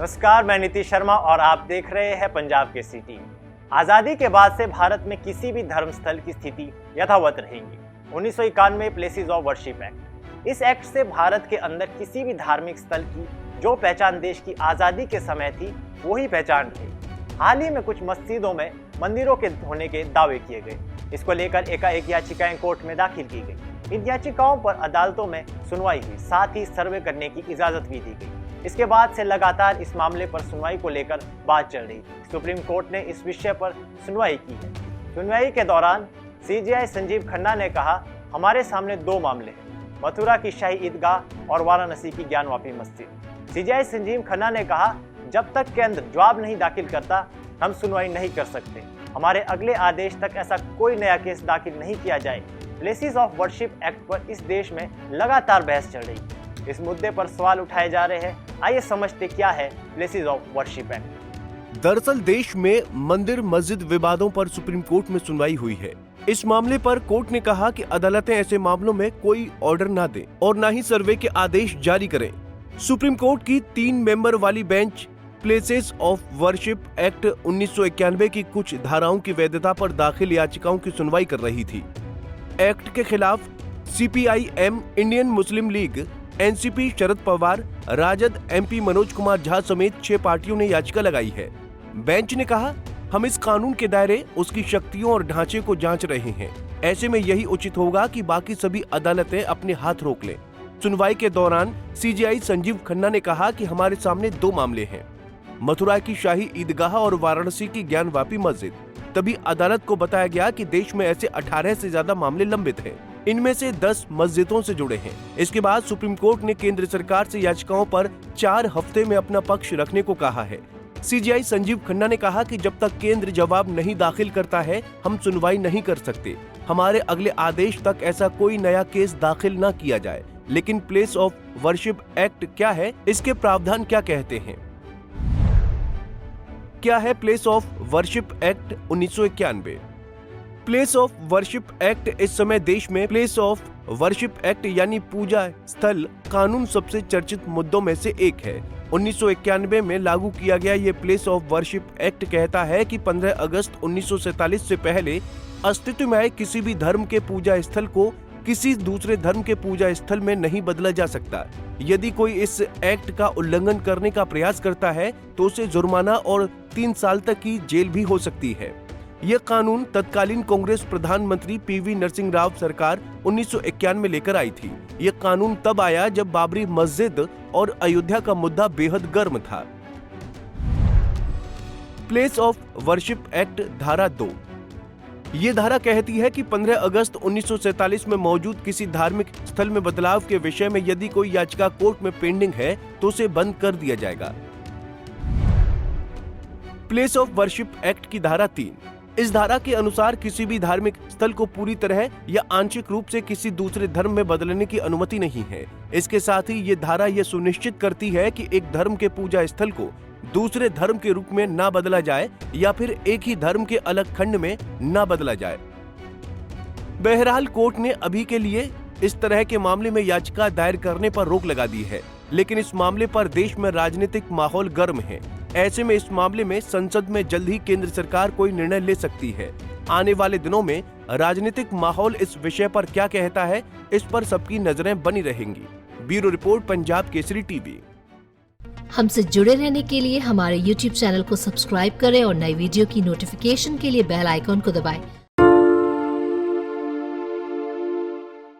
नमस्कार, मैं नीतीश शर्मा और आप देख रहे हैं पंजाब केसरी टीवी। आज़ादी के बाद से भारत में किसी भी धर्मस्थल की स्थिति यथावत रहेगी। 1991 प्लेसेस ऑफ वर्शिप एक्ट, इस एक्ट से भारत के अंदर किसी भी धार्मिक स्थल की जो पहचान देश की आज़ादी के समय थी वही पहचान रही। हाल ही में कुछ मस्जिदों में मंदिरों के होने के दावे किए गए। इसको लेकर एकाएक याचिकाएं कोर्ट में दाखिल की गई। इन याचिकाओं पर अदालतों में सुनवाई हुई, साथ ही सर्वे करने की इजाजत भी दी गई। इसके बाद से लगातार इस मामले पर सुनवाई को लेकर बात चल रही थी। सुप्रीम कोर्ट ने इस विषय पर सुनवाई की है। सुनवाई के दौरान सीजेआई संजीव खन्ना ने कहा, हमारे सामने दो मामले हैं, मथुरा की शाही ईदगाह और वाराणसी की ज्ञानवापी मस्जिद। सीजेआई संजीव खन्ना ने कहा, जब तक केंद्र जवाब नहीं दाखिल करता हम सुनवाई नहीं कर सकते। हमारे अगले आदेश तक ऐसा कोई नया केस दाखिल नहीं किया जाए। प्लेसेस ऑफ वर्शिप एक्ट पर इस देश में लगातार बहस चल रही है। इस मुद्दे पर सवाल उठाए जा रहे हैं। आइए समझते क्या है प्लेसेस ऑफ वर्शिप एक्ट। दरअसल देश में मंदिर मस्जिद विवादों पर सुप्रीम कोर्ट में सुनवाई हुई है। इस मामले पर कोर्ट ने कहा कि अदालतें ऐसे मामलों में कोई ऑर्डर ना दें और ना ही सर्वे के आदेश जारी करें। सुप्रीम कोर्ट की 3 मेंबर वाली bench places of worship act 1991 की कुछ धाराओं की वैधता पर दाखिल याचिकाओं की सुनवाई कर रही थी। एक्ट के खिलाफ CPI M, Indian Muslim League, NCP Sharad Pawar, Rajad MP Manoj Kumar Jha समेत 6 पार्टियों ने याचिका लगाई है। बेंच ने कहा, हम इस कानून के दायरे, उसकी शक्तियों और ढांचे को जांच रहे हैं। ऐसे में यही उचित होगा कि बाकी सभी अदालतें अपने हाथ रोक लें। सुनवाई के दौरान सीजेआई संजीव खन्ना ने कहा कि हमारे सामने 2 मामले हैं, मथुरा की शाही ईदगाह और वाराणसी की ज्ञानवापी मस्जिद। तभी अदालत को बताया गया कि देश में ऐसे 18 से ज्यादा मामले लंबित हैं। इनमें से 10 मस्जिदों से जुड़े हैं। इसके बाद सुप्रीम कोर्ट ने केंद्र सरकार से याचिकाओं पर 4 हफ्ते में अपना पक्ष रखने को कहा है। सीजेआई संजीव खन्ना ने कहा कि जब तक केंद्र जवाब नहीं दाखिल करता है हम सुनवाई नहीं कर सकते। हमारे अगले आदेश तक ऐसा कोई नया केस दाखिल न किया जाए। लेकिन प्लेस ऑफ वर्शिप एक्ट क्या है, इसके प्रावधान क्या कहते हैं? क्या है place of worship act 1991? Place of worship act इस समय देश में प्लेस ऑफ वर्शिप एक्ट यानी पूजा स्थल कानून सबसे चर्चित मुद्दों में से एक है। 1991 में लागू किया गया ये प्लेस ऑफ वर्शिप एक्ट कहता है कि 15 अगस्त 1947 से पहले अस्तित्व में आए किसी भी धर्म के पूजा स्थल को किसी दूसरे धर्म के पूजा स्थल में नहीं बदला जा सकता। यदि कोई इस एक्ट का उल्लंघन करने का प्रयास करता है तो उसे जुर्माना और 3 साल तक की जेल भी हो सकती है। यह कानून तत्कालीन कांग्रेस प्रधानमंत्री पीवी नरसिंह राव सरकार 1991 में लेकर आई थी। यह कानून तब आया जब बाबरी मस्जिद और अयोध्या का मुद्दा बेहद गर्म था। प्लेस ऑफ वर्शिप एक्ट धारा 2, ये धारा कहती है कि 15 अगस्त 1947 में मौजूद किसी धार्मिक स्थल में बदलाव के विषय में यदि कोई याचिका कोर्ट में पेंडिंग है तो उसे बंद कर दिया जाएगा। प्लेस ऑफ वर्शिप एक्ट की धारा 3, इस धारा के अनुसार किसी भी धार्मिक स्थल को पूरी तरह या आंशिक रूप से किसी दूसरे धर्म में बदलने की अनुमति नहीं है। इसके साथ ही ये धारा यह सुनिश्चित करती है कि एक धर्म के पूजा स्थल को दूसरे धर्म के रूप में ना बदला जाए या फिर एक ही धर्म के अलग खंड में ना बदला जाए। बहरहाल कोर्ट ने अभी के लिए इस तरह के मामले में याचिका दायर करने पर रोक लगा दी है, लेकिन इस मामले पर देश में राजनीतिक माहौल गर्म है। ऐसे में इस मामले में संसद में जल्द ही केंद्र सरकार कोई निर्णय ले सकती है। आने वाले दिनों में राजनीतिक माहौल इस विषय पर क्या कहता है, इस पर सबकी नजरें बनी रहेंगी। Bureau report, Punjab Kesari TV. हमसे जुड़े रहने के लिए हमारे YouTube चैनल को सब्सक्राइब करें और नई वीडियो की नोटिफिकेशन के लिए बेल आइकॉन को दबाएं।